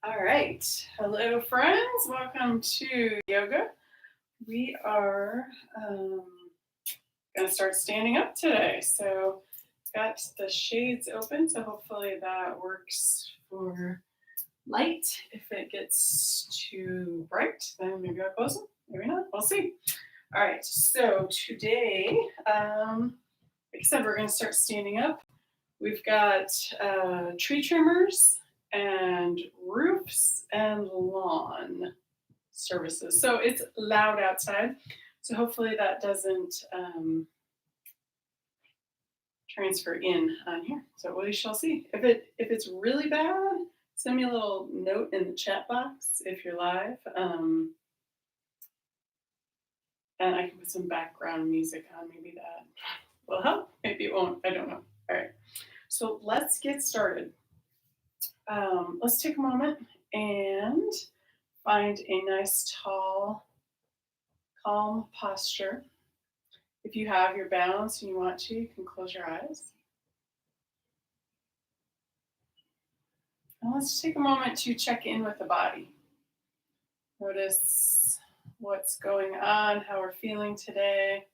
All right. Hello, friends. Welcome to yoga. We are going to start standing up today. So, got the shades open. So, hopefully, that works for light. If it gets too bright, then maybe I'll close them. Maybe not. We'll see. All right. So, today, like I said, we're going to start standing up. We've got tree trimmers and roofs and lawn services. So it's loud outside. So hopefully that doesn't transfer in on here. So we shall see. If it's really bad, send me a little note in the chat box if you're live. And I can put some background music on. Maybe that will help. Maybe it won't. I don't know. All right. So let's get started. Let's take a moment and find a nice, tall, calm posture. If you have your balance and you want to, you can close your eyes. And let's take a moment to check in with the body. Notice what's going on, how we're feeling today.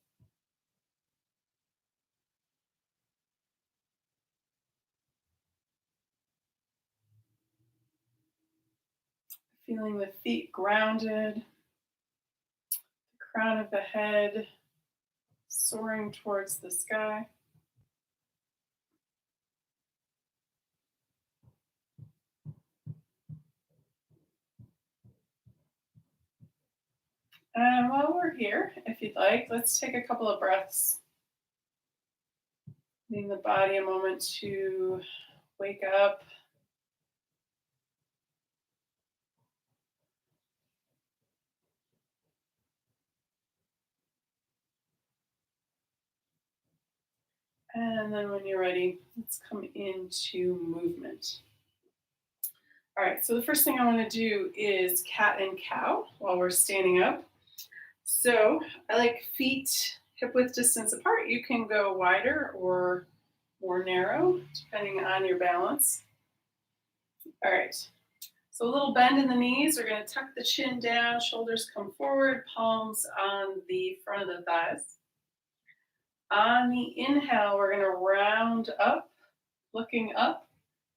Feeling the feet grounded, the crown of the head soaring towards the sky. And while we're here, if you'd like, let's take a couple of breaths. Giving the body a moment to wake up. And then when you're ready, let's come into movement. All right, so the first thing I want to do is cat and cow while we're standing up. So I like feet hip width distance apart. You can go wider or more narrow, depending on your balance. All right, so a little bend in the knees. We're going to tuck the chin down, shoulders come forward, palms on the front of the thighs. On the inhale, we're going to round up, looking up.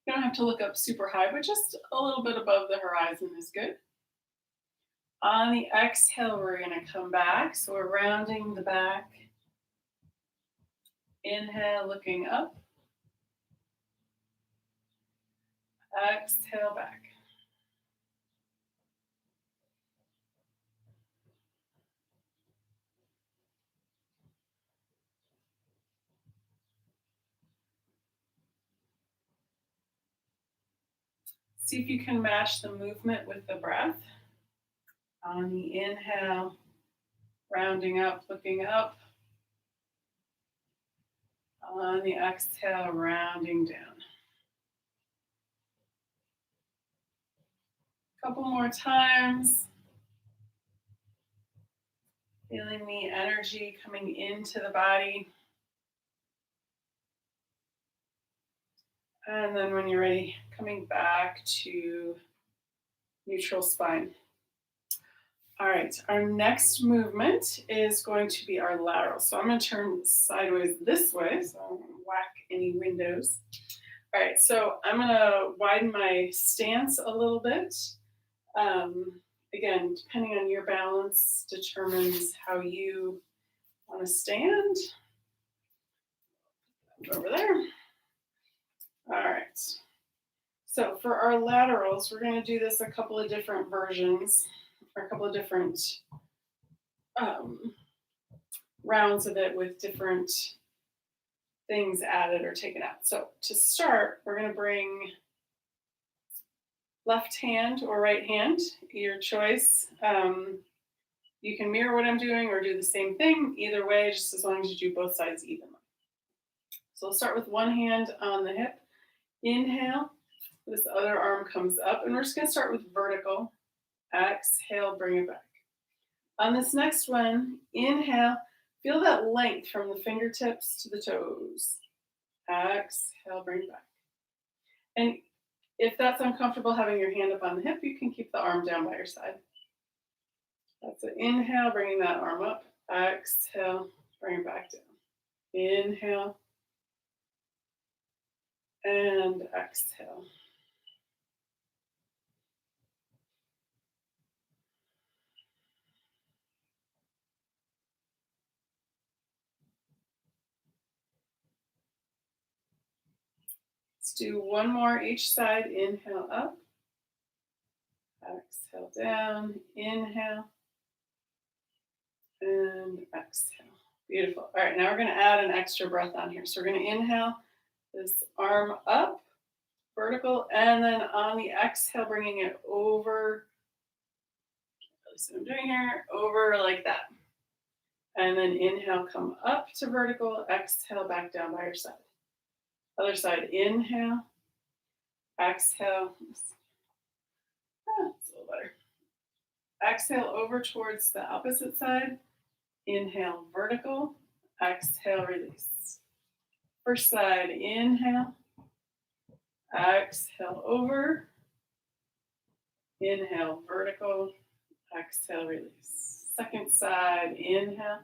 You don't have to look up super high, but just a little bit above the horizon is good. On the exhale, we're going to come back. So we're rounding the back. Inhale, looking up. Exhale, back. See if you can match the movement with the breath. On the inhale, rounding up, looking up. On the exhale, rounding down. A couple more times. Feeling the energy coming into the body. And then when you're ready, coming back to neutral spine. All right, our next movement is going to be our lateral. So I'm going to turn sideways this way, so I'm going to whack any windows. All right, so I'm going to widen my stance a little bit. Again, depending on your balance, determines how you want to stand. Over there. All right. So for our laterals, we're going to do this a couple of different versions, or a couple of different rounds of it with different things added or taken out. So to start, we're going to bring left hand or right hand, your choice. You can mirror what I'm doing or do the same thing. Either way, just as long as you do both sides evenly. So we'll start with one hand on the hip. Inhale. This other arm comes up, and we're just going to start with vertical. Exhale, bring it back. On this next one, inhale, feel that length from the fingertips to the toes. Exhale, bring it back. And If that's uncomfortable having your hand up on the hip, you can keep the arm down by your side. That's an inhale, bringing that arm up. Exhale, bring it back down. Inhale and exhale. Let's do one more each side. Inhale up. Exhale down. Inhale and exhale. Beautiful. All right, now we're going to add an extra breath on here. So we're going to inhale this arm up, vertical, and then on the exhale, bringing it over. So I'm doing here, over like that. And then inhale, come up to vertical, exhale, back down by your side. Other side, inhale, exhale. It's a little better. Exhale over towards the opposite side. Inhale, vertical, exhale, release. First side, inhale, exhale over, inhale, vertical, exhale, release. Second side, inhale,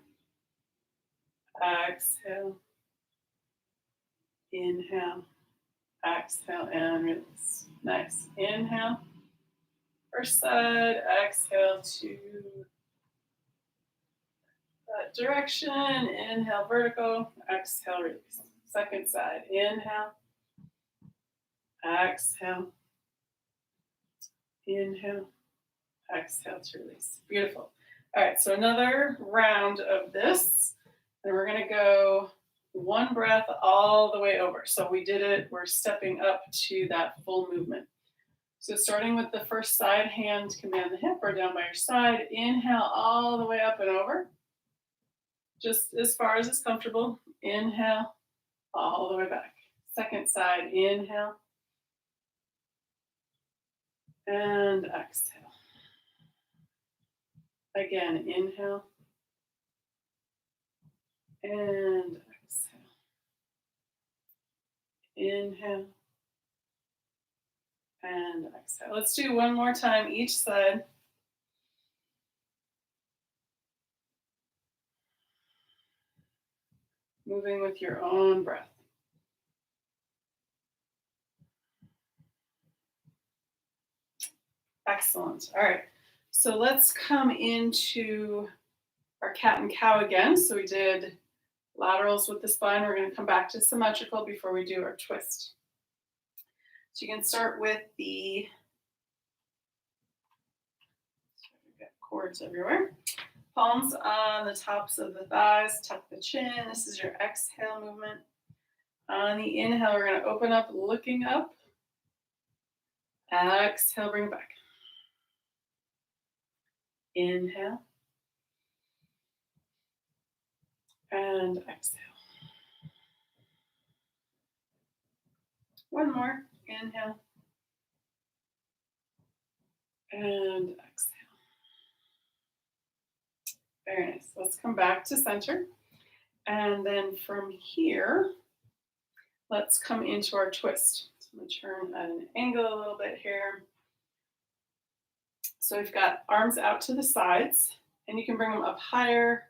exhale, inhale, exhale, and release. Nice. Inhale, first side, exhale to that direction. Inhale, vertical, exhale, release. Second side, inhale, exhale, inhale, exhale to release. Beautiful. All right, so another round of this, and we're going to go one breath all the way over. So we did it, we're stepping up to that full movement. So starting with the first side, hand command the hip or down by your side. Inhale all the way up and over, just as far as is comfortable. Inhale all the way back. Second side, inhale and exhale. Again, inhale and exhale. Inhale and exhale. Let's do one more time each side. Moving with your own breath. Excellent. All right. So let's come into our cat and cow again. So we did laterals with the spine. We're going to come back to symmetrical before we do our twist. So you can start with the, we've got cords everywhere. Palms on the tops of the thighs, tuck the chin. This is your exhale movement. On the inhale, we're going to open up, looking up. Exhale, bring it back. Inhale. And exhale. One more. Inhale. And exhale. Very nice. Let's come back to center. And then from here, let's come into our twist. So I'm going to turn at an angle a little bit here. So we've got arms out to the sides, and you can bring them up higher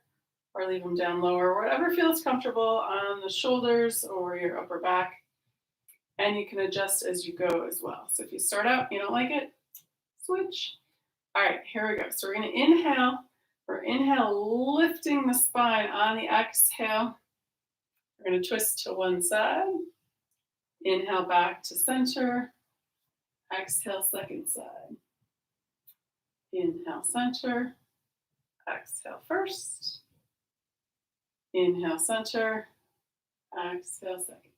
or leave them down lower, whatever feels comfortable on the shoulders or your upper back. And you can adjust as you go as well. So if you start out, you don't like it, switch. All right, here we go. So we're going to inhale. We're inhale, lifting the spine. On the exhale, we're going to twist to one side. Inhale back to center. Exhale, second side. Inhale, center. Exhale, first. Inhale, center. Exhale, second.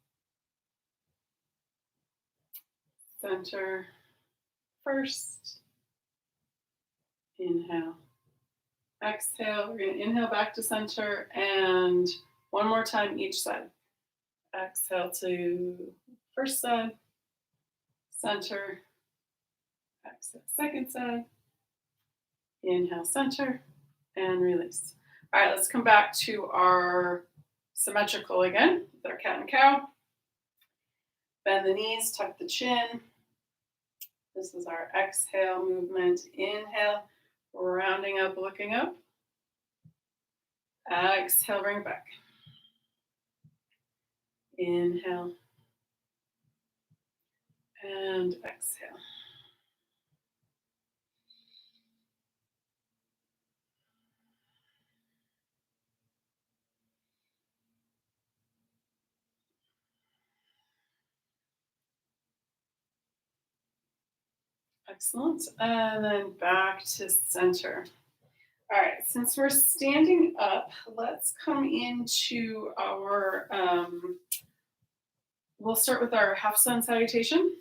Center, first. Inhale. Exhale. We're going to inhale back to center and one more time each side. Exhale to first side, center. Exhale, second side. Inhale, center, and release. All right, let's come back to our symmetrical again with our cat and cow. Bend the knees, tuck the chin. This is our exhale movement. Inhale, rounding up, looking up. Exhale, bring it back. Inhale. And exhale. Excellent. And then back to center. All right, since we're standing up, let's come into our, we'll start with our half sun salutation.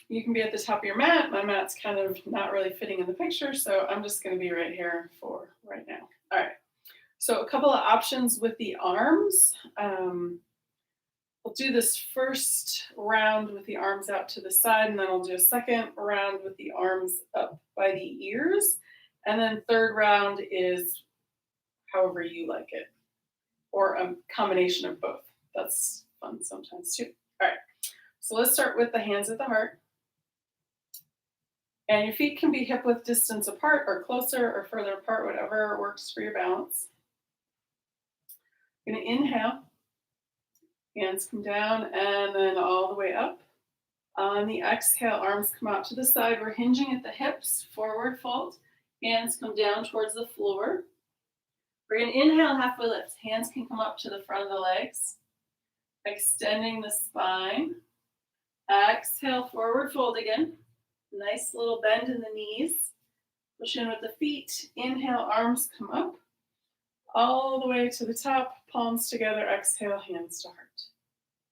You can be at the top of your mat. My mat's kind of not really fitting in the picture, so I'm just going to be right here for right now. All right, so a couple of options with the arms. We'll do this first round with the arms out to the side, and then I'll do a second round with the arms up by the ears. And then third round is however you like it, or a combination of both. That's fun sometimes too. All right, so let's start with the hands at the heart. And your feet can be hip width distance apart or closer or further apart, whatever works for your balance. You're going to inhale. Hands come down and then all the way up. On the exhale, arms come out to the side. We're hinging at the hips, forward fold. Hands come down towards the floor. We're going to inhale, halfway lift. Hands can come up to the front of the legs. Extending the spine. Exhale, forward fold again. Nice little bend in the knees. Push in with the feet. Inhale, arms come up. All the way to the top, palms together. Exhale, hands to heart.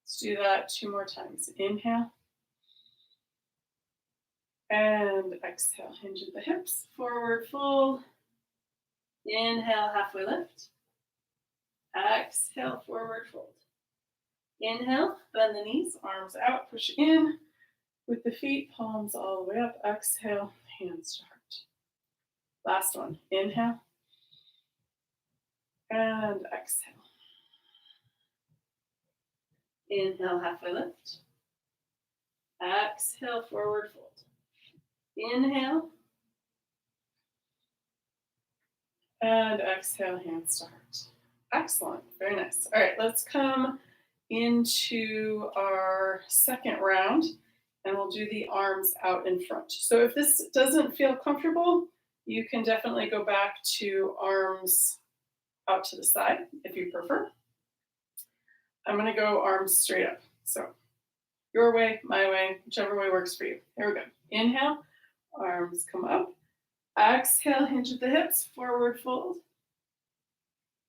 Let's do that 2 more times. Inhale. And exhale, hinge at the hips, forward fold. Inhale, halfway lift. Exhale, forward fold. Inhale, bend the knees, arms out, push in with the feet, palms all the way up. Exhale, hands to heart. Last one. Inhale. And exhale. Inhale, halfway lift. Exhale, forward fold. Inhale. And exhale, hands to heart. Excellent. Very nice. All right, let's come into our second round, and we'll do the arms out in front. So if this doesn't feel comfortable, you can definitely go back to arms out to the side if you prefer. I'm going to go arms straight up. So your way, my way, whichever way works for you. Here we go. Inhale, arms come up. Exhale, hinge at the hips, forward fold.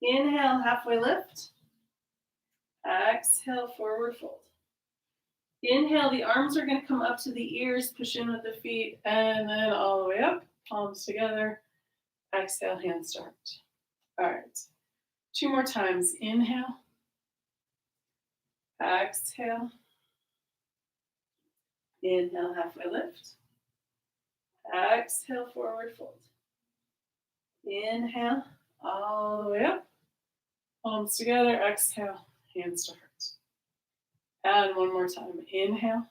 Inhale, halfway lift. Exhale, forward fold. Inhale, the arms are going to come up to the ears, push in with the feet, and then all the way up, palms together. Exhale, hands to heart. All right. 2 more times. Inhale. Exhale. Inhale, halfway lift. Exhale, forward fold. Inhale, all the way up. Palms together. Exhale, hands to heart. And 1 more time. Inhale.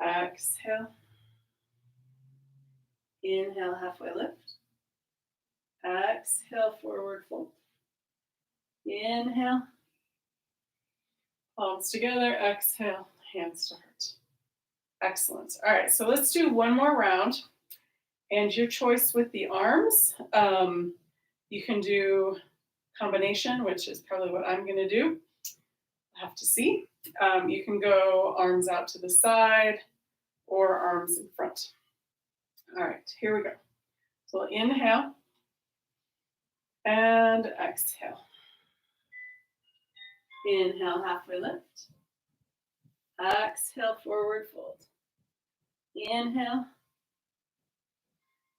Exhale. Inhale, halfway lift. Exhale, forward fold. Inhale. Palms together. Exhale, hands to heart. Excellent. All right, so let's do 1 more round. And your choice with the arms, you can do combination, which is probably what I'm going to do. I'll have to see. You can go arms out to the side or arms in front. All right, here we go. So inhale and exhale. Inhale, halfway lift. Exhale, forward fold. Inhale.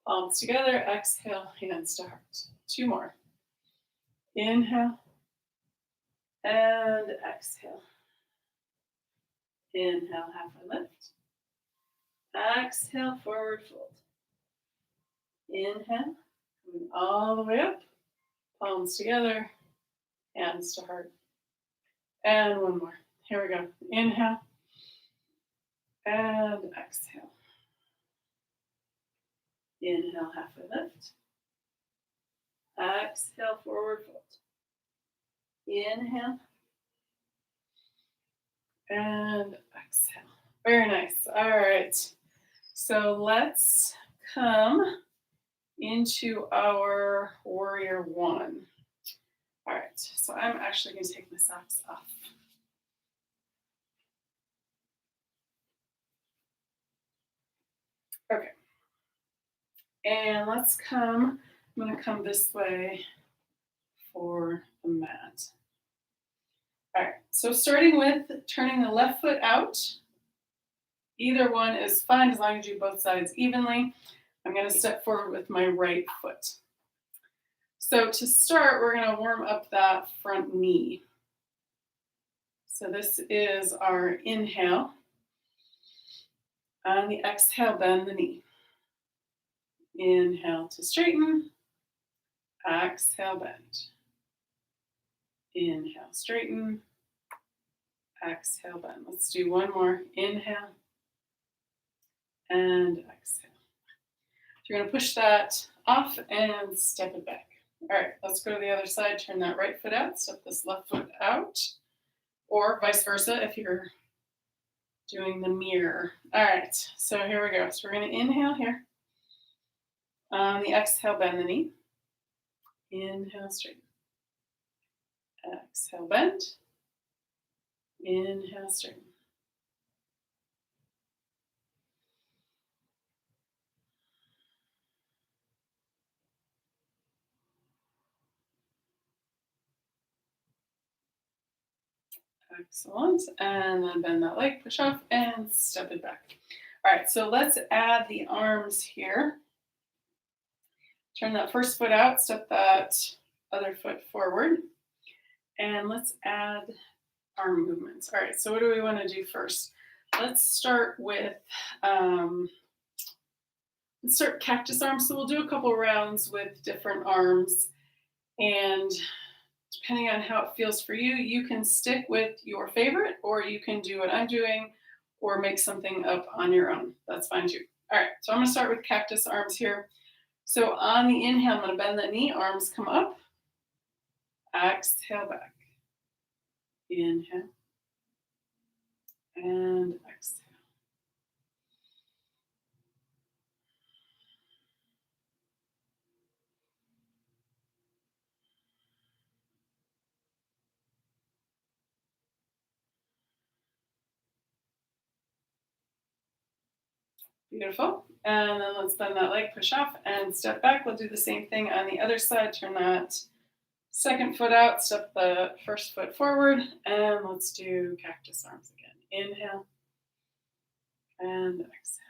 Palms together. Exhale, hands to heart. 2 more. Inhale. And exhale. Inhale, halfway lift. Exhale, forward fold. Inhale. Coming all the way up. Palms together. Hands to heart. And 1 more. Here we go. Inhale and exhale. Inhale, halfway lift. Exhale, forward fold. Inhale and exhale. Very nice. All right. So let's come into our warrior one. All right. So I'm actually going to take my socks off. Okay. And let's come, I'm going to come this way for the mat. All right, so starting with turning the left foot out. Either one is fine as long as you do both sides evenly. I'm going to step forward with my right foot. So to start, we're going to warm up that front knee. So this is our inhale. On the exhale, bend the knee. Inhale to straighten. Exhale, bend. Inhale, straighten. Exhale, bend. Let's do one more. Inhale and exhale. So you're going to push that off and step it back. All right, let's go to the other side. Turn that right foot out. Step this left foot out. Or vice versa if you're doing the mirror. All right, so here we go. So we're going to inhale here. On the exhale, bend the knee. Inhale, straighten. Exhale, bend. Inhale, straighten. Excellent. And then bend that leg, push off, and step it back. All right, so let's add the arms here. Turn that first foot out, step that other foot forward. And let's add arm movements. All right, so what do we want to do first? Let's start with cactus arms. So we'll do a couple rounds with different arms. And depending on how it feels for you, you can stick with your favorite, or you can do what I'm doing, or make something up on your own. That's fine too. All right, so I'm going to start with cactus arms here. So on the inhale, I'm going to bend the knee, arms come up. Exhale back. Inhale. And exhale. Beautiful. And then let's bend that leg, push off, and step back. We'll do the same thing on the other side. Turn that second foot out, step the first foot forward, and let's do cactus arms again. Inhale and exhale.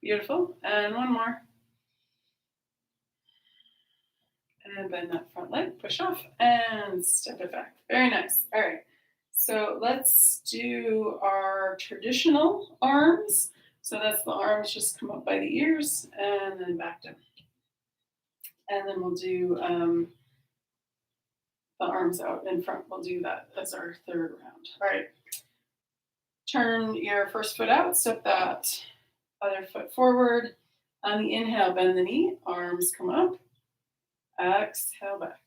Beautiful. And one more. And bend that front leg, push off, and step it back. Very nice. All right. So let's do our traditional arms. So that's the arms just come up by the ears and then back down. And then we'll do the arms out in front. We'll do that as our third round. All right. Turn your first foot out, step that other foot forward. On the inhale, bend the knee, arms come up. Exhale back.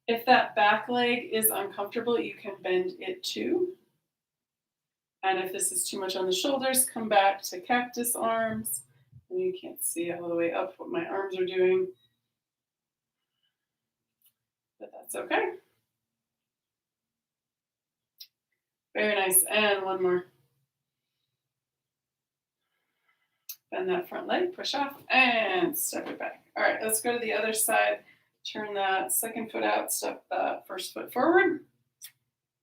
If that back leg is uncomfortable, you can bend it too. And if this is too much on the shoulders, come back to cactus arms. And you can't see all the way up what my arms are doing, but that's okay. Very nice. And one more. Bend that front leg, push off, and step it back. All right, let's go to the other side. Turn that second foot out, step that first foot forward.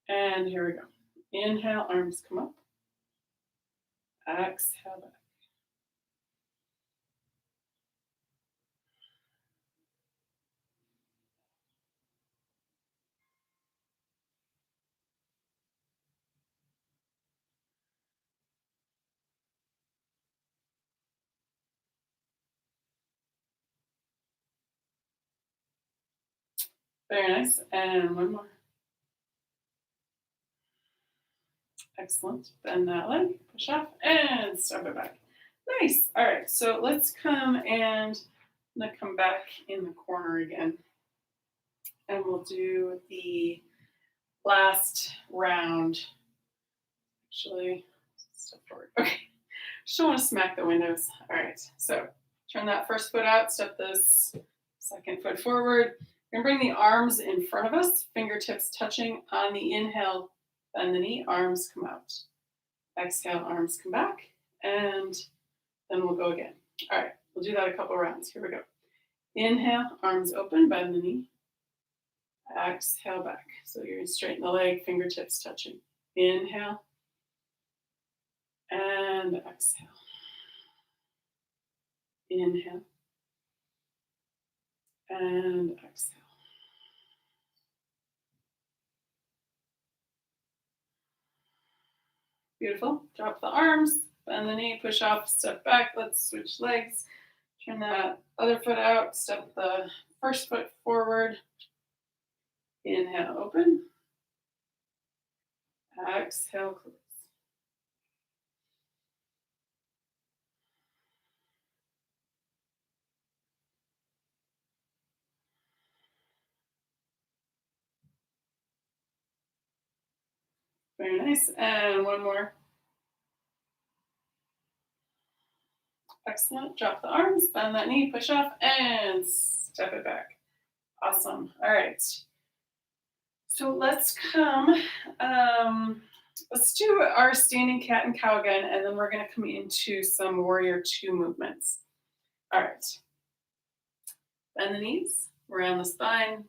And here we go. Inhale, arms come up. Exhale back. Very nice. And one more. Excellent. Bend that leg, push off, and step it back. Nice. All right. So let's come and I'm going to come back in the corner again. And we'll do the last round. Actually, step forward. Okay. Just don't want to smack the windows. All right. So turn that first foot out, step this second foot forward. We're going to bring the arms in front of us, fingertips touching on the inhale. Bend the knee, arms come out. Exhale, arms come back, and then we'll go again. All right, we'll do that a couple rounds. Here we go. Inhale, arms open, bend the knee. Exhale, back. So you're going to straighten the leg, fingertips touching. Inhale, and exhale. Inhale, and exhale. Beautiful. Drop the arms, bend the knee, push off, step back. Let's switch legs. Turn that other foot out, step the first foot forward. Inhale, open. Exhale, close. Very nice. And one more. Excellent. Drop the arms, bend that knee, push off, and step it back. Awesome. All right. So let's come. Let's do our standing cat and cow again, and then we're going to come into some warrior two movements. All right. Bend the knees, around the spine,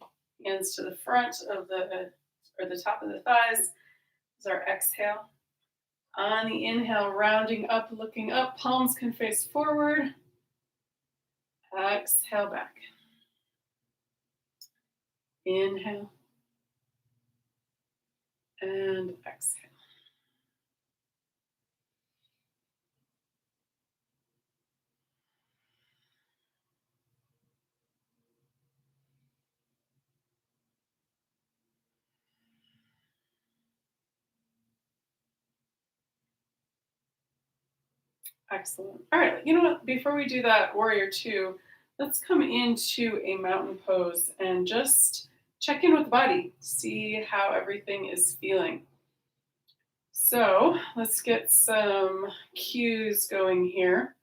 hands to the front of the top of the thighs. This is our exhale. On the inhale, rounding up, looking up, palms can face forward. Exhale back. Inhale. And exhale. Excellent. All right, you know what? Before we do that warrior two, let's come into a mountain pose and just check in with the body, see how everything is feeling. So let's get some cues going here.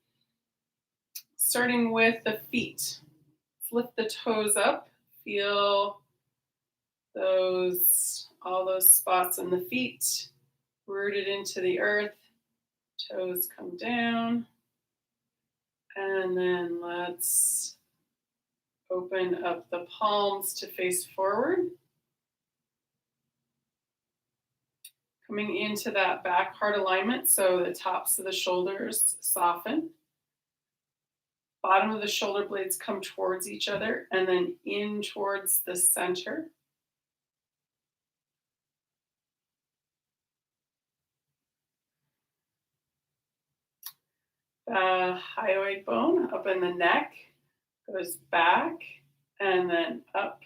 Starting with the feet. Lift the toes up. Feel all those spots in the feet rooted into the earth. Toes come down. And then let's open up the palms to face forward. Coming into that back heart alignment, so the tops of the shoulders soften. Bottom of the shoulder blades come towards each other and then in towards the center. The hyoid bone up in the neck goes back and then up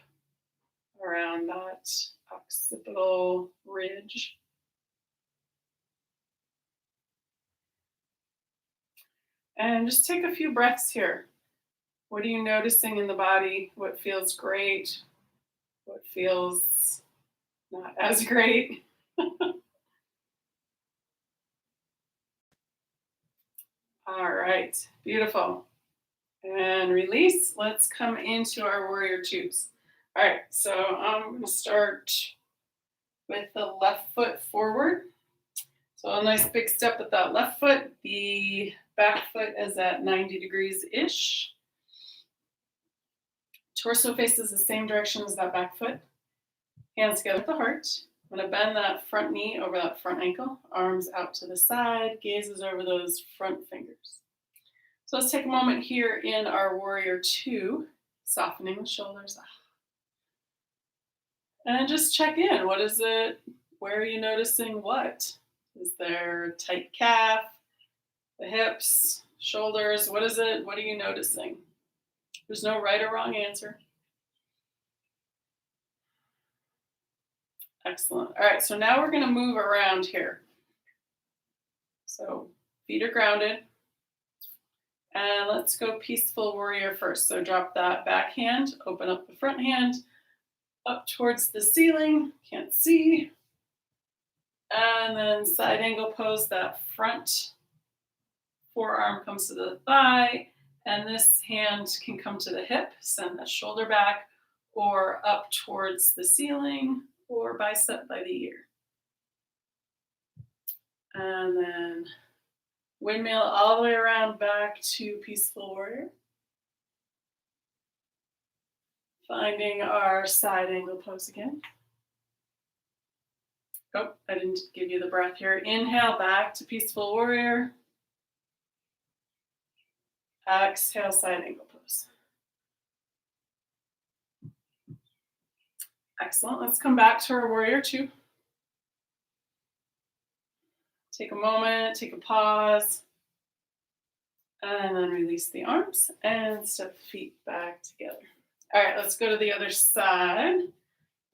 around that occipital ridge. And just take a few breaths here. What are you noticing in the body? What feels great? What feels not as great? All right, beautiful. And release. Let's come into our warrior twos. All right, so I'm going to start with the left foot forward. So a nice big step with that left foot. The back foot is at 90 degrees-ish. Torso faces the same direction as that back foot. Hands together at the heart. I'm going to bend that front knee over that front ankle, arms out to the side, gazes over those front fingers. So let's take a moment here in our warrior two, softening the shoulders. And just check in. What is it? Where are you noticing what? Is there tight calf, the hips, shoulders? What is it? What are you noticing? There's no right or wrong answer. Excellent. All right, so now we're going to move around here. So feet are grounded. And let's go peaceful warrior first. So drop that back hand, open up the front hand, up towards the ceiling, can't see. And then side angle pose, that front forearm comes to the thigh, and this hand can come to the hip, send the shoulder back, or up towards the ceiling, or bicep by the ear. And then windmill all the way around back to peaceful warrior. Finding our side angle pose again. Oh, I didn't give you the breath here. Inhale back to peaceful warrior. Exhale, side angle pose. Excellent. Let's come back to our warrior two. Take a moment, take a pause, and then release the arms and step the feet back together. All right, let's go to the other side. I'm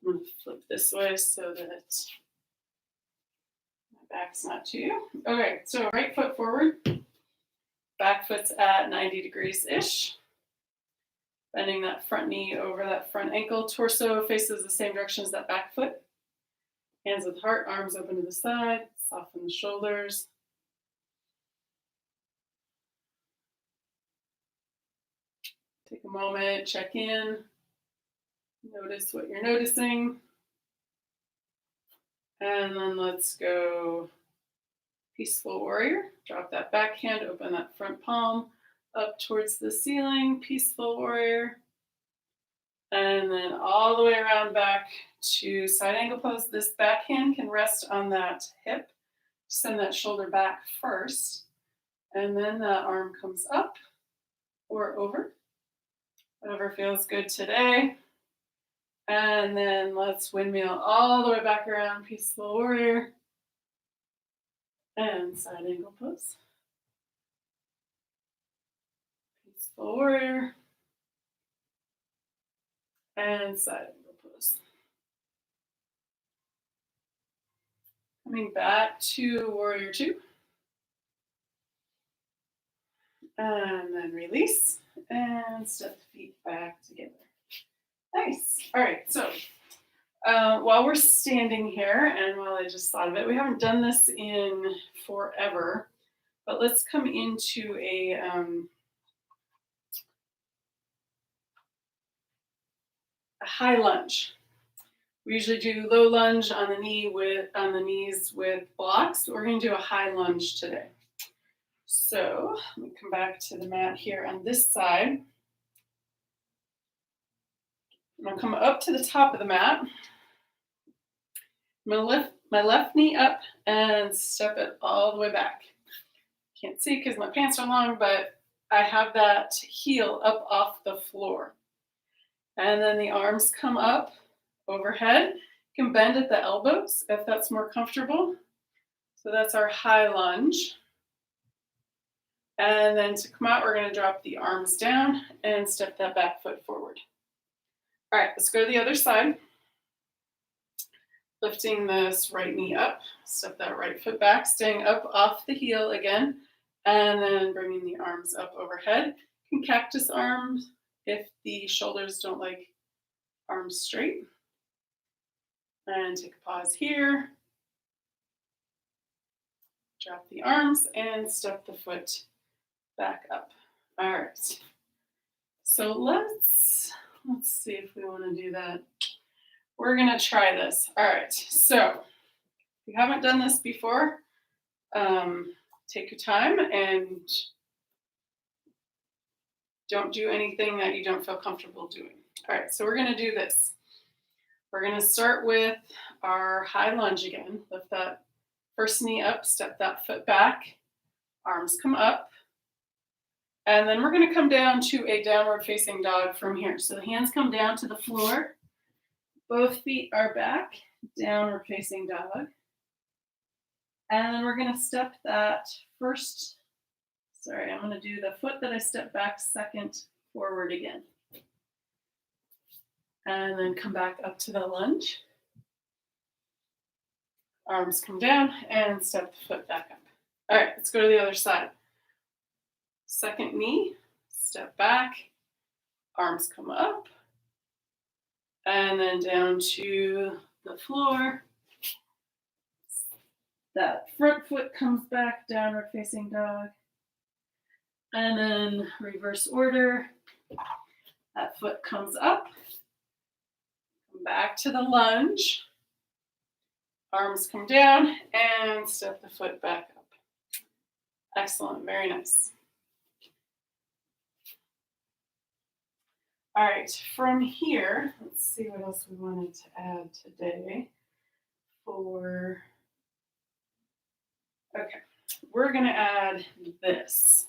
going to flip this way so that my back's not to you. Okay, so right foot forward, back foot's at 90 degrees-ish. Bending that front knee over that front ankle. Torso faces the same direction as that back foot. Hands at the heart, arms open to the side. Soften the shoulders. Take a moment, check in. Notice what you're noticing. And then let's go peaceful warrior. Drop that back hand, open that front palm up towards the ceiling, peaceful warrior. And then all the way around back to side angle pose. This back hand can rest on that hip. Send that shoulder back first. And then that arm comes up or over. Whatever feels good today. And then let's windmill all the way back around, peaceful warrior. And side angle pose. Peaceful warrior. And side angle pose. Coming back to warrior two. And then release. And step the feet back together. Nice. All right, so while we're standing here, and while I just thought of it, we haven't done this in forever, but let's come into a high lunge. We usually do low lunge on the knees with blocks. We're going to do a high lunge today. So let me come back to the mat here on this side. I'm going to come up to the top of the mat. I'm going to lift my left knee up and step it all the way back. Can't see because my pants are long, but I have that heel up off the floor. And then the arms come up overhead. You can bend at the elbows if that's more comfortable. So that's our high lunge. And then to come out, we're going to drop the arms down and step that back foot forward. All right, let's go to the other side. Lifting this right knee up, step that right foot back, staying up off the heel again, and then bringing the arms up overhead. You can cactus arms if the shoulders don't like arms straight. And take a pause here. Drop the arms and step the foot back up. All right. So let's see if we want to do that. We're going to try this. All right. So if you haven't done this before, take your time and don't do anything that you don't feel comfortable doing. All right. So we're going to do this. We're going to start with our high lunge again. Lift that first knee up, step that foot back, arms come up. And then we're going to come down to a downward facing dog from here. So the hands come down to the floor. Both feet are back, downward facing dog. And then we're going to step that first, I'm going to do the foot that I stepped back second forward again. And then come back up to the lunge. Arms come down and step the foot back up. All right, let's go to the other side. Second knee, step back, arms come up, and then down to the floor. That front foot comes back, downward facing dog. And then reverse order. That foot comes up. Come back to the lunge. Arms come down and step the foot back up. Excellent, very nice. All right, from here, let's see what else we wanted to add today. Okay, we're going to add this.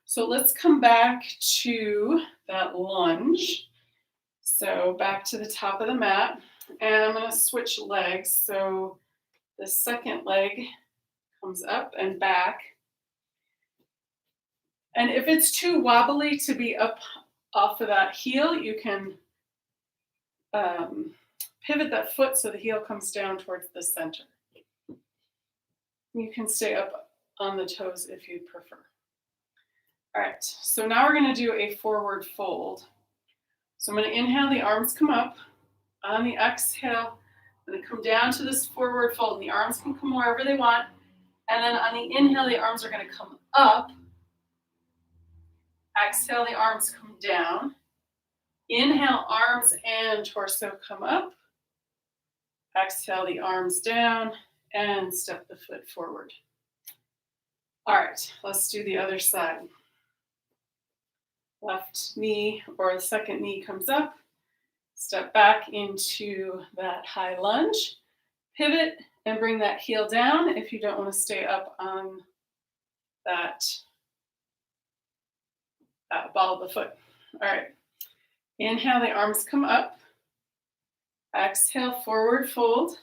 So let's come back to that lunge. So back to the top of the mat, and I'm going to switch legs. So the second leg comes up and back. And if it's too wobbly to be up off of that heel, you can pivot that foot so the heel comes down towards the center. You can stay up on the toes if you prefer. All right, so now we're going to do a forward fold. So I'm going to inhale, the arms come up. On the exhale, I'm going to come down to this forward fold. And the arms can come wherever they want. And then on the inhale, the arms are going to come up. Exhale, the arms come down. Inhale, arms and torso come up. Exhale, the arms down and step the foot forward. All right, let's do the other side. Left knee or the second knee comes up. Step back into that high lunge. Pivot and bring that heel down if you don't want to stay up on that ball of the foot. All right. Inhale, the arms come up. Exhale, forward fold.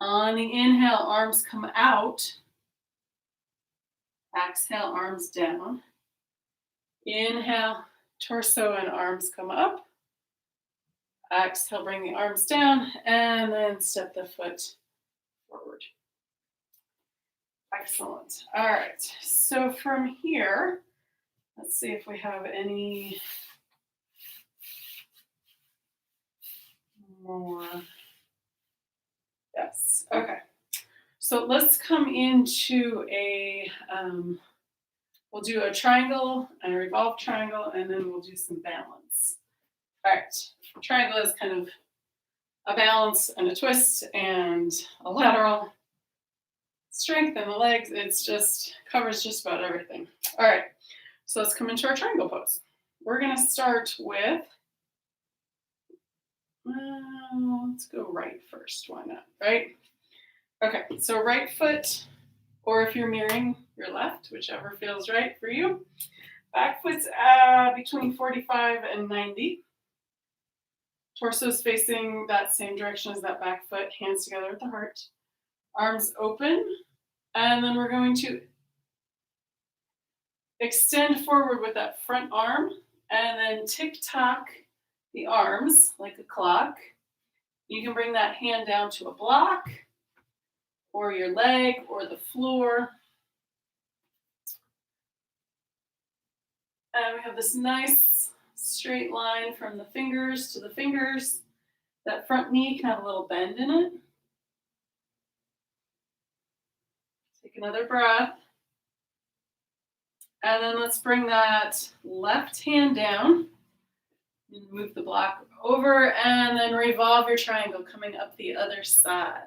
On the inhale, arms come out. Exhale, arms down. Inhale, torso and arms come up. Exhale, bring the arms down, and then step the foot forward. Excellent. All right, so from here, let's see if we have any more. Yes, okay. So let's come into we'll do a triangle and a revolve triangle, and then we'll do some balance. All right, triangle is kind of a balance and a twist and a lateral. Strengthen the legs, it's just covers just about everything. All right, so let's come into our triangle pose. We're gonna start with, let's go right first, why not, right? Okay, so right foot, or if you're mirroring your left, whichever feels right for you. Back foot's between 45 and 90. Torso's facing that same direction as that back foot, hands together at the heart. Arms open, and then we're going to extend forward with that front arm, and then tick-tock the arms like a clock. You can bring that hand down to a block, or your leg, or the floor. And we have this nice straight line from the fingers to the fingers. That front knee can have a little bend in it. Take another breath. And then let's bring that left hand down. Move the block over and then revolve your triangle coming up the other side.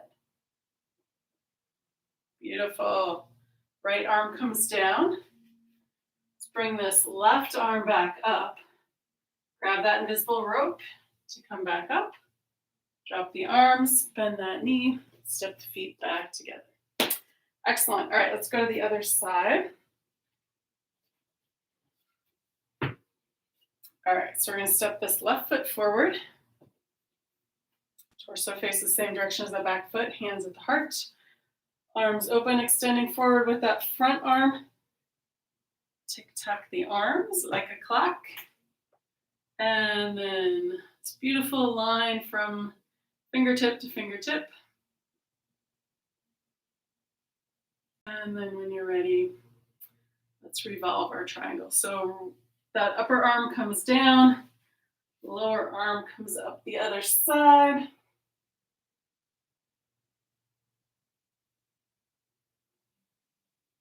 Beautiful. Right arm comes down. Let's bring this left arm back up. Grab that invisible rope. to come back up. Drop the arms, bend that knee, step the feet back together. Excellent. All right, let's go to the other side. All right, so we're going to step this left foot forward. Torso faces the same direction as the back foot, hands at the heart. Arms open, extending forward with that front arm. Tick-tock the arms like a clock. And then this beautiful line from fingertip to fingertip. And then when you're ready, let's revolve our triangle. So that upper arm comes down, lower arm comes up the other side.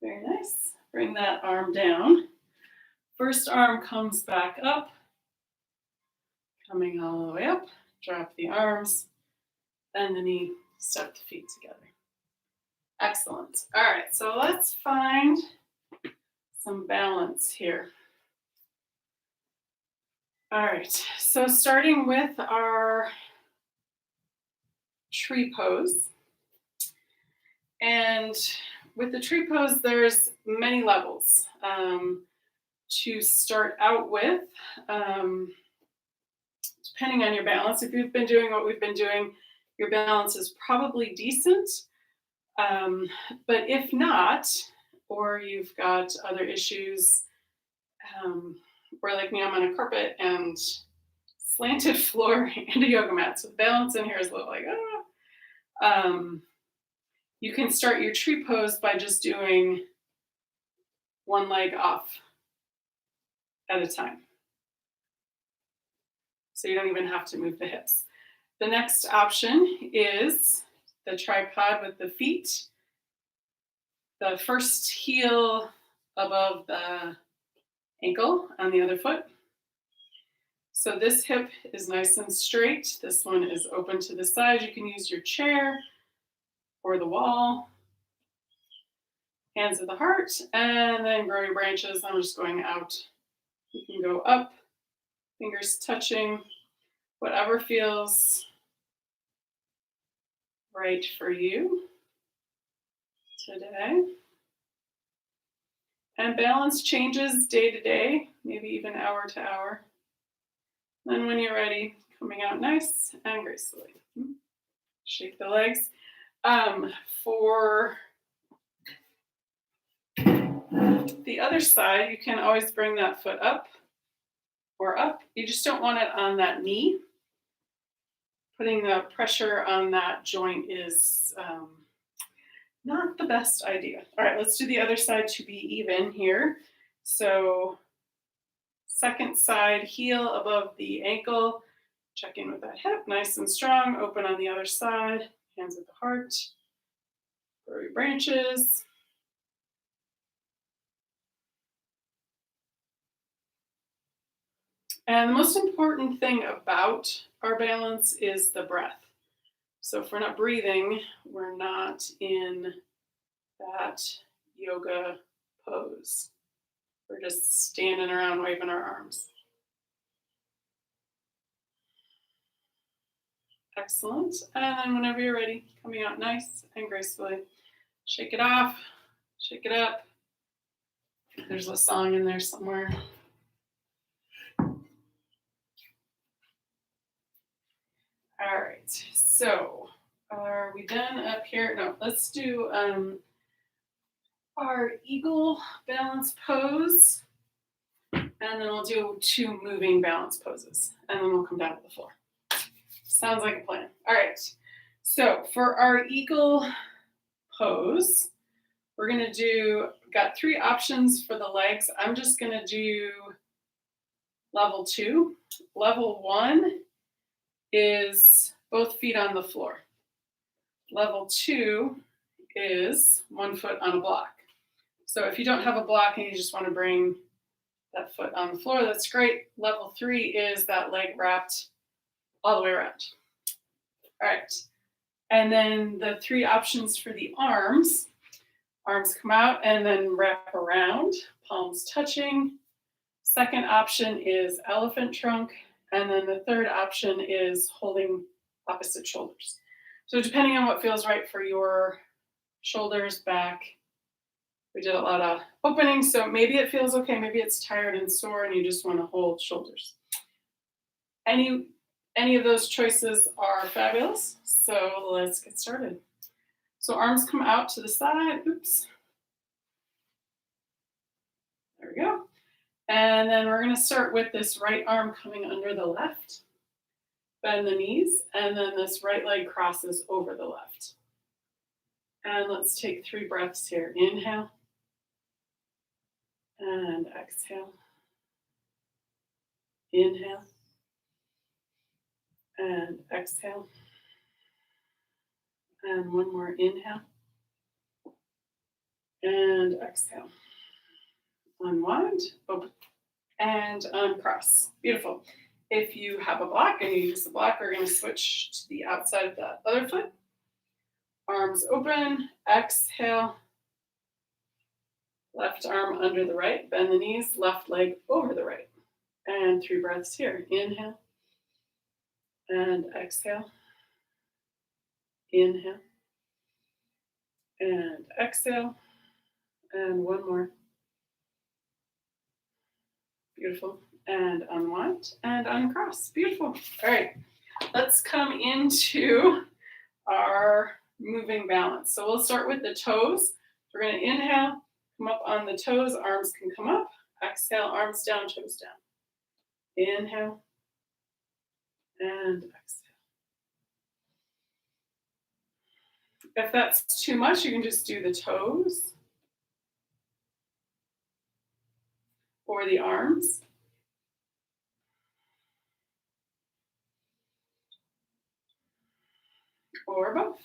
Very nice. Bring that arm down. First arm comes back up, coming all the way up. Drop the arms, bend the knee, step the feet together. Excellent. All right, so let's find some balance here. All right, so starting with our tree pose. And with the tree pose, there's many levels to start out with. Depending on your balance, if you've been doing what we've been doing, your balance is probably decent. But if not, or you've got other issues, or like me, I'm on a carpet and slanted floor and a yoga mat, so the balance in here is a little like, you can start your tree pose by just doing one leg off at a time. So you don't even have to move the hips. The next option is the tripod with the feet. The first heel above the ankle on the other foot. So this hip is nice and straight. This one is open to the side. You can use your chair or the wall. Hands at the heart, and then grow your branches. I'm just going out. You can go up, fingers touching, whatever feels right for you today. And balance changes day to day, maybe even hour to hour. Then when you're ready, coming out nice and gracefully. Shake the legs. For the other side, you can always bring that foot up or up. You just don't want it on that knee. Putting the pressure on that joint is not the best idea. All right, let's do the other side to be even here. So second side, heel above the ankle. Check in with that hip, nice and strong. Open on the other side, hands at the heart. Grow your branches. And the most important thing about our balance is the breath. So if we're not breathing, we're not in that yoga pose. We're just standing around waving our arms. Excellent. And then whenever you're ready, coming out nice and gracefully. Shake it off, shake it up. There's a song in there somewhere. All right, so are we done up here? No, let's do our eagle balance pose, and then we'll do 2 moving balance poses, and then we'll come down to the floor. Sounds like a plan. All right, so for our eagle pose, we're gonna do, got 3 options for the legs. I'm just gonna do level 2. Level 1 is both feet on the floor. Level 2 is 1 foot on a block. So if you don't have a block and you just want to bring that foot on the floor, that's great. Level 3 is that leg wrapped all the way around. All right. And then the 3 options for the arms. Arms come out and then wrap around, palms touching. Second option is elephant trunk. And then the third option is holding opposite shoulders. So depending on what feels right for your shoulders, back, we did a lot of opening, so maybe it feels okay, maybe it's tired and sore and you just want to hold shoulders. Any of those choices are fabulous, so let's get started. So arms come out to the side, oops. There we go. And then we're going to start with this right arm coming under the left. Bend the knees, and then this right leg crosses over the left. And let's take 3 breaths here. Inhale. And exhale. Inhale. And exhale. And one more inhale. And exhale. Unwind, open, and uncross. Beautiful. If you have a block and you use the block, we're going to switch to the outside of the other foot. Arms open, exhale. Left arm under the right, bend the knees, left leg over the right. And 3 breaths here. Inhale. And exhale. Inhale. And exhale. And one more. Beautiful. And unwind and uncross. Beautiful. All right. Let's come into our moving balance. So we'll start with the toes. We're going to inhale, come up on the toes. Arms can come up. Exhale, arms down, toes down. Inhale. And exhale. If that's too much, you can just do the toes or the arms. Or both.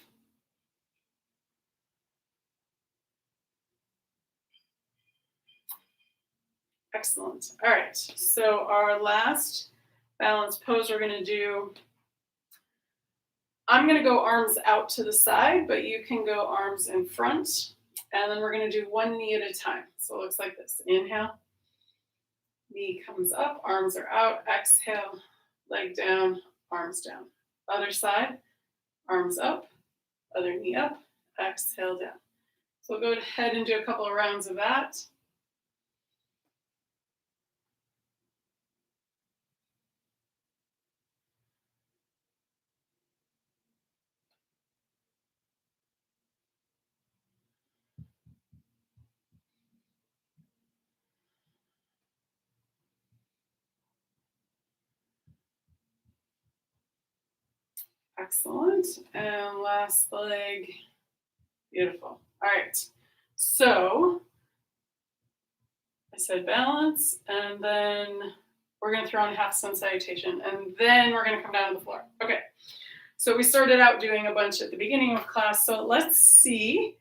Excellent. All right. So our last balance pose we're going to do, I'm going to go arms out to the side, but you can go arms in front. And then we're going to do one knee at a time. So it looks like this. Inhale. Knee comes up, arms are out. Exhale, leg down, arms down. Other side, arms up, other knee up, exhale down. So we'll go ahead and do a couple of rounds of that. Excellent. And last leg. Beautiful. All right. So I said balance, and then we're going to throw in half Sun Salutation, and then we're going to come down to the floor. Okay. So we started out doing a bunch at the beginning of class. So let's see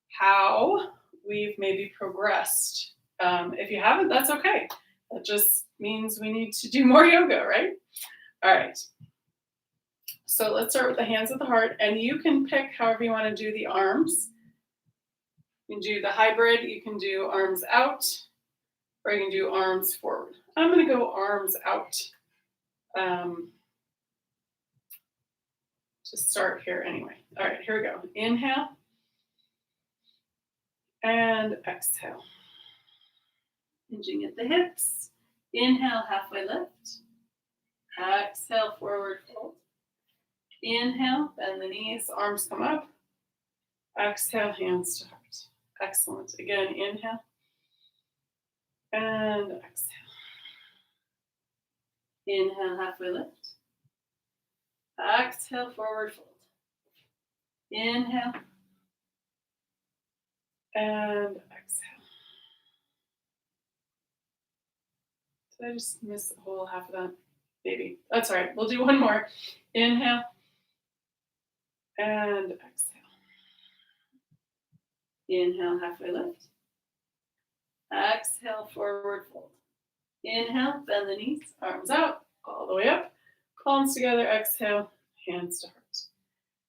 how we've maybe progressed. If you haven't, that's okay. That just means we need to do more yoga, right? All right. So let's start with the hands at the heart, and you can pick however you want to do the arms. You can do the hybrid, you can do arms out, or you can do arms forward. I'm going to go arms out to start here anyway. All right, here we go. Inhale and exhale. Hinging at the hips. Inhale, halfway lift. Exhale, forward fold. Inhale, bend the knees, arms come up. Exhale, hands to heart. Excellent. Again, inhale and exhale. Inhale, halfway lift. Exhale, forward fold. Inhale and exhale. Did I just miss the whole half of that? Maybe. That's all right. We'll do one more. Inhale and exhale. Inhale, halfway lift. Exhale, forward fold. Inhale, bend the knees, arms out, all the way up. Palms together, exhale, hands to heart.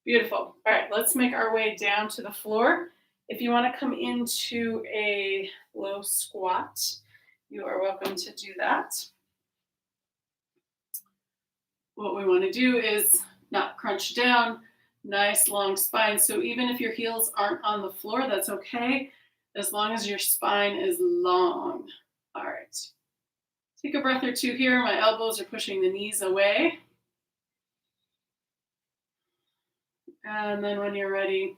Beautiful. All right, let's make our way down to the floor. If you want to come into a low squat, you are welcome to do that. what we want to do is not crunch down, nice long spine. So even if your heels aren't on the floor, that's okay, as long as your spine is long. All right. Take a breath or two here. My elbows are pushing the knees away. And then when you're ready,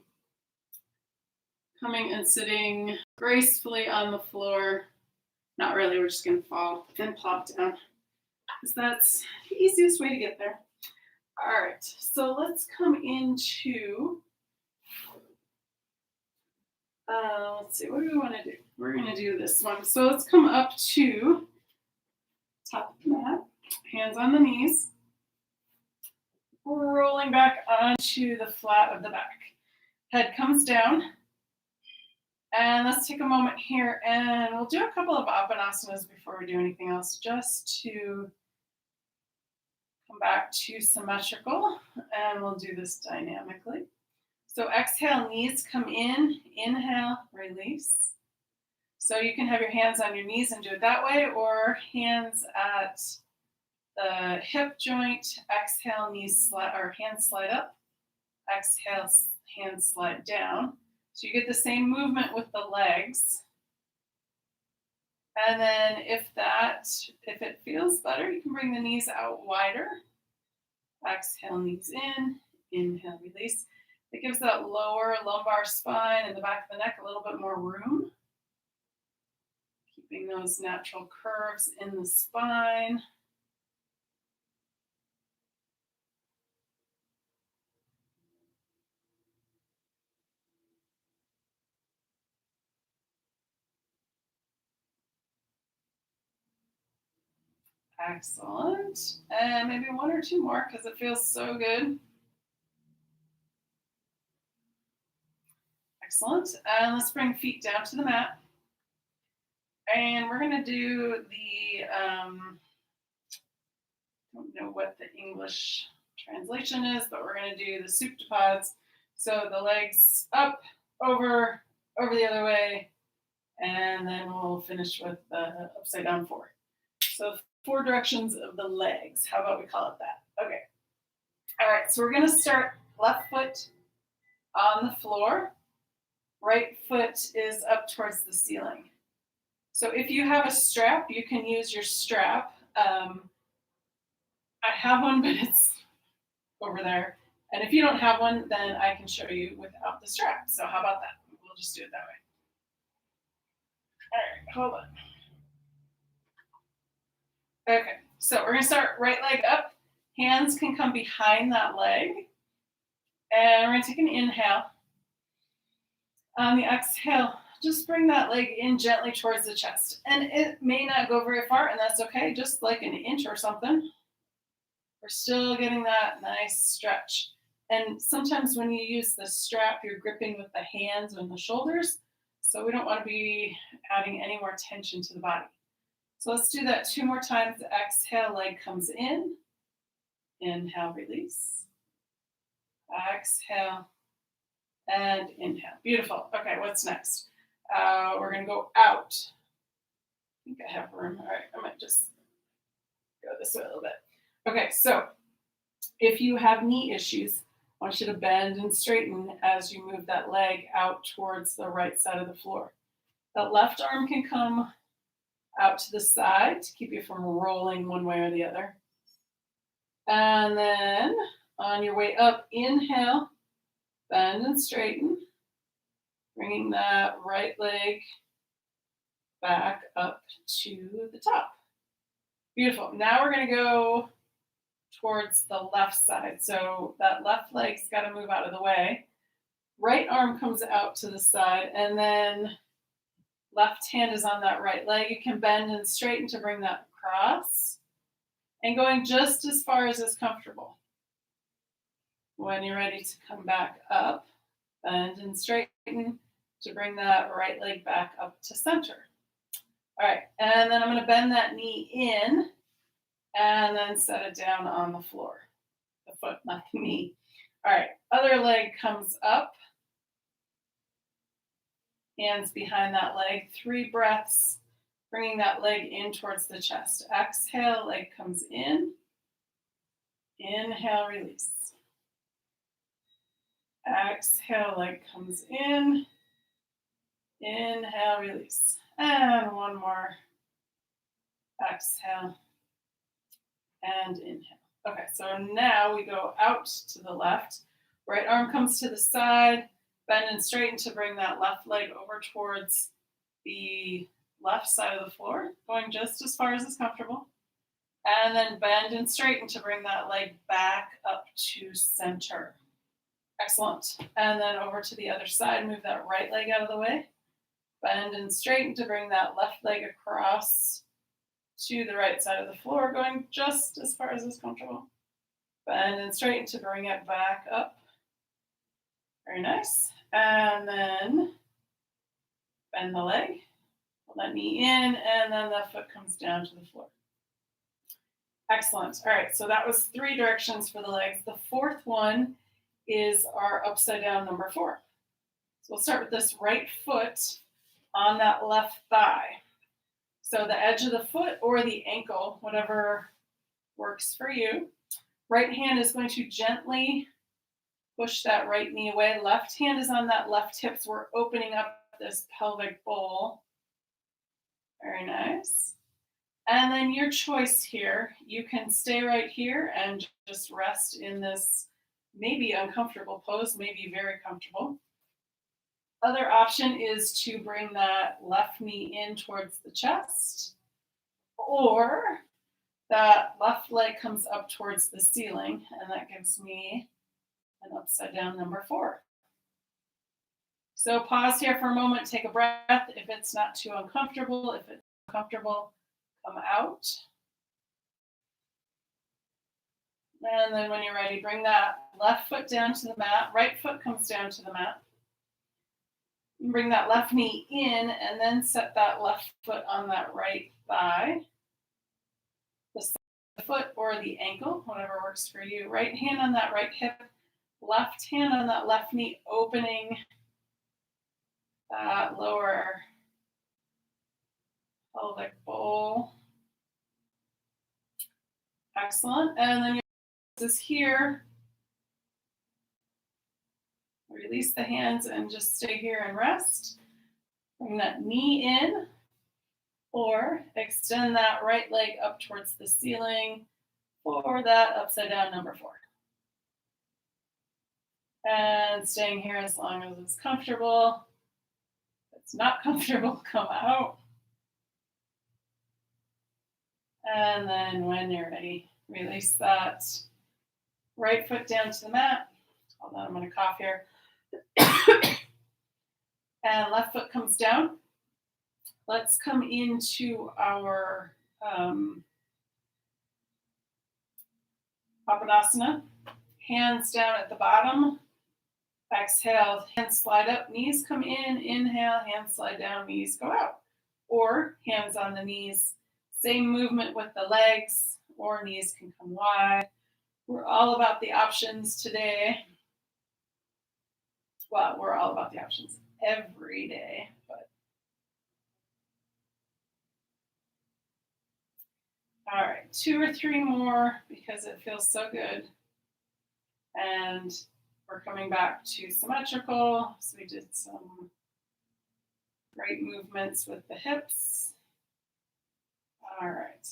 coming and sitting gracefully on the floor. Not really, we're just gonna fall and plop down, because that's the easiest way to get there. All right, so let's come into, let's see, what do we wanna do? We're gonna do this one. So let's come up to top of the mat, hands on the knees, rolling back onto the flat of the back. Head comes down. And let's take a moment here and we'll do a couple of asanas before we do anything else, just to come back to symmetrical, and we'll do this dynamically. So exhale, knees come in, inhale, release. So you can have your hands on your knees and do it that way, or hands at the hip joint, exhale, knees slide, or hands slide up, exhale, hands slide down. So you get the same movement with the legs. And then if it feels better, you can bring the knees out wider. Exhale, knees in, inhale, release. It gives that lower lumbar spine and the back of the neck a little bit more room. Keeping those natural curves in the spine. Excellent. And maybe one or two more because it feels so good. Excellent. And let's bring feet down to the mat. And we're going to do the, I don't know what the English translation is, but we're going to do the soup to paws. So the legs up, over the other way, and then we'll finish with the upside down 4. So 4 directions of the legs. How about we call it that? Okay. All right, so we're going to start left foot on the floor. Right foot is up towards the ceiling. So if you have a strap, you can use your strap. I have one, but it's over there. And if you don't have one, then I can show you without the strap. So how about that? We'll just do it that way. All right, hold on. Okay, so we're gonna start right leg up. Hands can come behind that leg. And we're gonna take an inhale. On the exhale, just bring that leg in gently towards the chest. And it may not go very far, and that's okay, just like an inch or something. We're still getting that nice stretch. And sometimes when you use the strap, you're gripping with the hands and the shoulders. So we don't want to be adding any more tension to the body. So let's do that 2 more times. Exhale, leg comes in. Inhale, release. Exhale, and inhale. Beautiful. Okay, what's next? We're going to go out. I think I have room. All right, I might just go this way a little bit. Okay, so if you have knee issues, I want you to bend and straighten as you move that leg out towards the right side of the floor. That left arm can come out to the side to keep you from rolling one way or the other. And then on your way up, inhale, bend and straighten, bringing that right leg back up to the top. Beautiful. Now we're going to go towards the left side. So that left leg's got to move out of the way. Right arm comes out to the side, and then left hand is on that right leg. You can bend and straighten to bring that across, and going just as far as is comfortable. When you're ready to come back up, bend and straighten to bring that right leg back up to center. All right, and then I'm going to bend that knee in and then set it down on the floor. The foot, not the knee. All right, other leg comes up. Hands behind that leg. 3 breaths, bringing that leg in towards the chest. Exhale, leg comes in. Inhale, release. Exhale, leg comes in. Inhale, release. And one more. Exhale and inhale. Okay, so now we go out to the left. Right arm comes to the side. Bend and straighten to bring that left leg over towards the left side of the floor, going just as far as is comfortable. And then bend and straighten to bring that leg back up to center. Excellent. And then over to the other side, move that right leg out of the way. Bend and straighten to bring that left leg across to the right side of the floor, going just as far as is comfortable. Bend and straighten to bring it back up. Very nice. And then bend the leg, pull that knee in, and then the foot comes down to the floor. Excellent. All right, so that was 3 directions for the legs. The 4th one is our upside down number 4. So we'll start with this right foot on that left thigh. So the edge of the foot or the ankle, whatever works for you. Right hand is going to gently push that right knee away. Left hand is on that left hip, so we're opening up this pelvic bowl. Very nice. And then your choice here, you can stay right here and just rest in this maybe uncomfortable pose, maybe very comfortable. Other option is to bring that left knee in towards the chest, or that left leg comes up towards the ceiling, and that gives me an upside down number 4. So pause here for a moment, take a breath. If it's not too uncomfortable, if it's comfortable, come out. And then when you're ready, bring that left foot down to the mat. Right foot comes down to the mat. Bring that left knee in and then set that left foot on that right thigh. The foot or the ankle, whatever works for you. Right hand on that right hip. Left hand on that left knee, opening that lower pelvic bowl. Excellent. And then this here. Release the hands and just stay here and rest. Bring that knee in, or extend that right leg up towards the ceiling for that upside down number 4. And staying here as long as it's comfortable. If it's not comfortable, come out. And then when you're ready, release that right foot down to the mat. Hold on, I'm going to cough here. And left foot comes down. Let's come into our Papadasana. Hands down at the bottom. Exhale, hands slide up, knees come in. Inhale, hands slide down, knees go out. Or hands on the knees. Same movement with the legs, or knees can come wide. We're all about the options today. Well, we're all about the options every day, but all right, 2 or 3 more because it feels so good. And we're coming back to symmetrical. So we did some great movements with the hips. All right.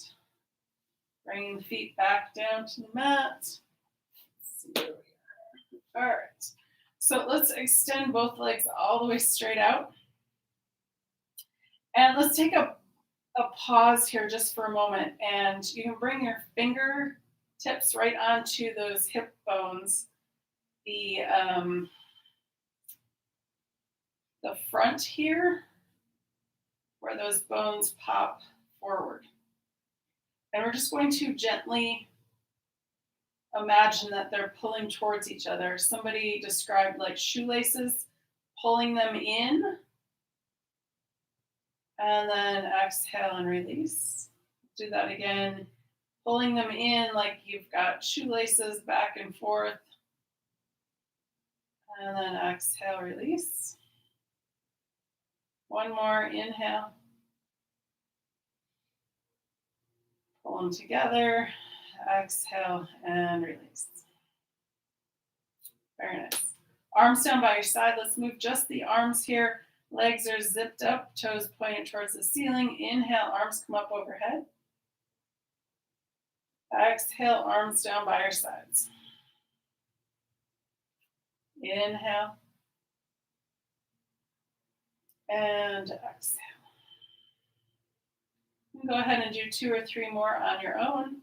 Bringing the feet back down to the mat. Let's see where we are. All right. So let's extend both legs all the way straight out. And let's take a pause here just for a moment. And you can bring your fingertips right onto those hip bones. The front here, where those bones pop forward. And we're just going to gently imagine that they're pulling towards each other. Somebody described like shoelaces, pulling them in. And then exhale and release. Do that again. Pulling them in like you've got shoelaces back and forth. And then exhale, release. One more, inhale. Pull them together. exhale, and release. Very nice. Arms down by your side. Let's move just the arms here. Legs are zipped up, toes pointed towards the ceiling. Inhale, arms come up overhead. Exhale, arms down by your sides. Inhale. And exhale. Go ahead and do 2 or 3 more on your own.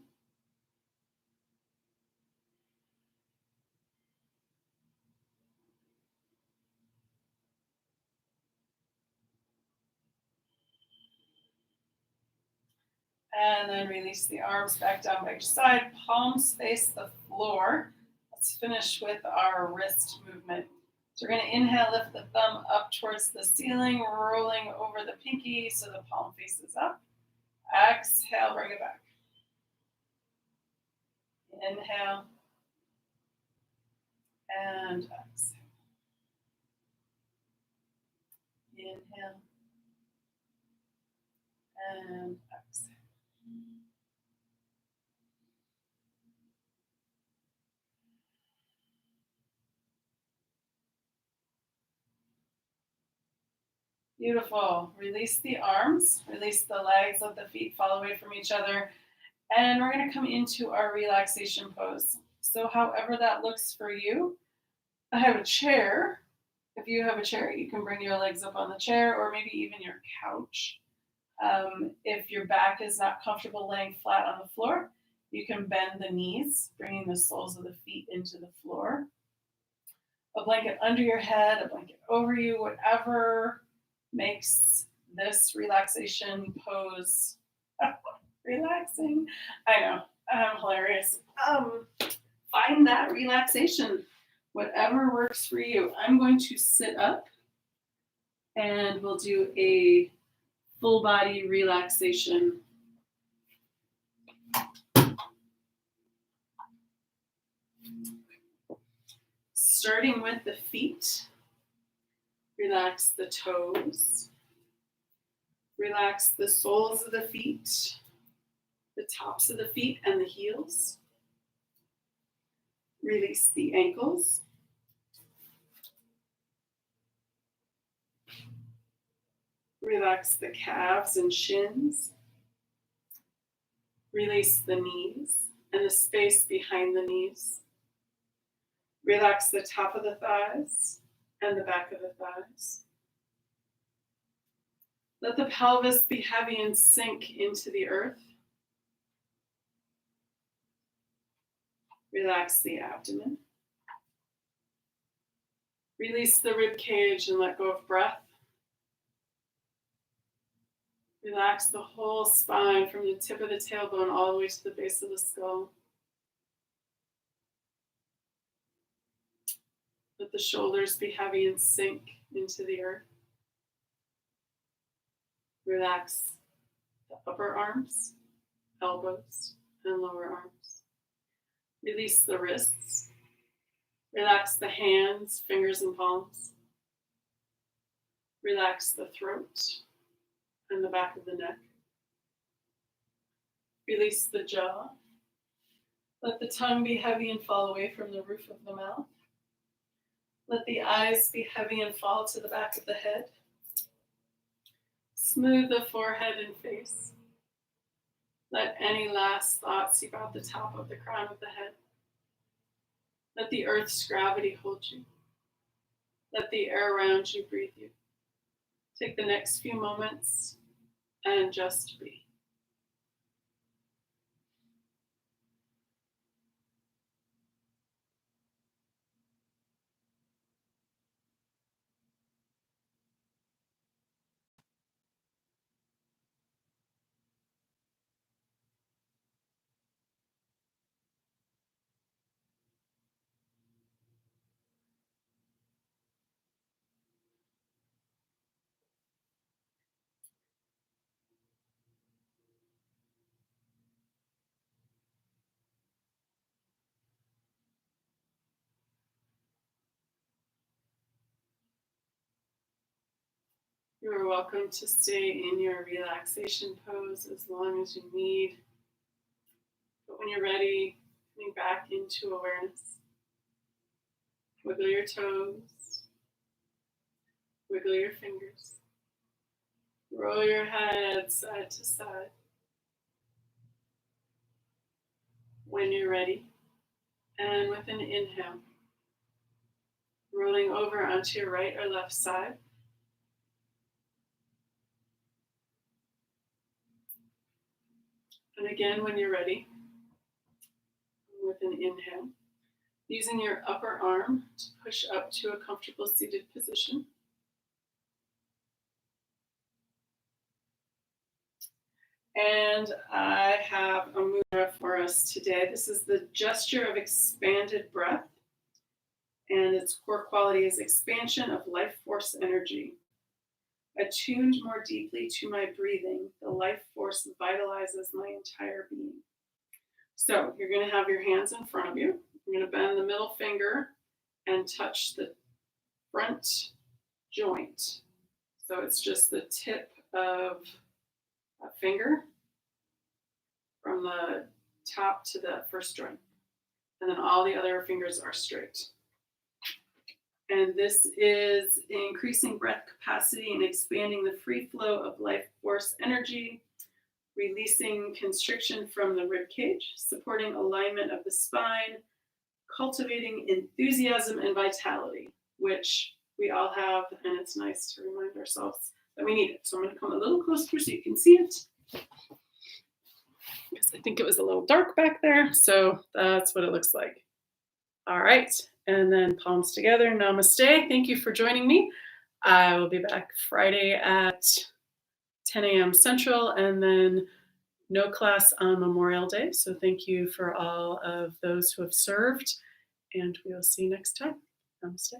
And then release the arms back down by your side. Palms face the floor. Let's finish with our wrist movement. So we're going to inhale, lift the thumb up towards the ceiling, rolling over the pinky so the palm faces up. Exhale, bring it back. Inhale. And exhale. Inhale. And exhale. Beautiful. Release the arms, release the legs, let the feet fall away from each other. And we're going to come into our relaxation pose. So however that looks for you, I have a chair. If you have a chair, you can bring your legs up on the chair or maybe even your couch. If your back is not comfortable laying flat on the floor, you can bend the knees, bringing the soles of the feet into the floor. A blanket under your head, a blanket over you, whatever makes this relaxation pose relaxing. I know, I'm hilarious. Find that relaxation, whatever works for you. I'm going to sit up and we'll do a full body relaxation. Starting with the feet, relax the toes, relax the soles of the feet, the tops of the feet and the heels. Release the ankles. Relax the calves and shins. Release the knees and the space behind the knees. Relax the top of the thighs and the back of the thighs. Let the pelvis be heavy and sink into the earth. Relax the abdomen. Release the rib cage and let go of breath. Relax the whole spine from the tip of the tailbone all the way to the base of the skull. Let the shoulders be heavy and sink into the earth. Relax the upper arms, elbows, and lower arms. Release the wrists. Relax the hands, fingers, and palms. Relax the throat and the back of the neck. Release the jaw. Let the tongue be heavy and fall away from the roof of the mouth. Let the eyes be heavy and fall to the back of the head. Smooth the forehead and face. Let any last thoughts seep out the top of the crown of the head. Let the earth's gravity hold you. Let the air around you breathe you. Take the next few moments and just be. You are welcome to stay in your relaxation pose as long as you need. But When you're ready, coming back into awareness. Wiggle your toes. Wiggle your fingers. Roll your head side to side. When you're ready, and with an inhale, rolling over onto your right or left side. And again, when you're ready, with an inhale, using your upper arm to push up to a comfortable seated position. And I have a mudra for us today. This is the gesture of expanded breath. And its core quality is expansion of life force energy. Attuned more deeply to my breathing, the life force vitalizes my entire being. So you're going to have your hands in front of you. You're going to bend the middle finger and touch the front joint. So it's just the tip of a finger from the top to the first joint. And then all the other fingers are straight. And this is increasing breath capacity and expanding the free flow of life force energy, releasing constriction from the rib cage, supporting alignment of the spine, cultivating enthusiasm and vitality, which we all have, and it's nice to remind ourselves that we need it. So I'm going to come a little closer so you can see it, because I think it was a little dark back there. So that's what it looks like. All right. And then palms together. Namaste. Thank you for joining me. I will be back Friday at 10 a.m. Central, and then no class on Memorial Day. So thank you for all of those who have served, and we will see you next time. Namaste.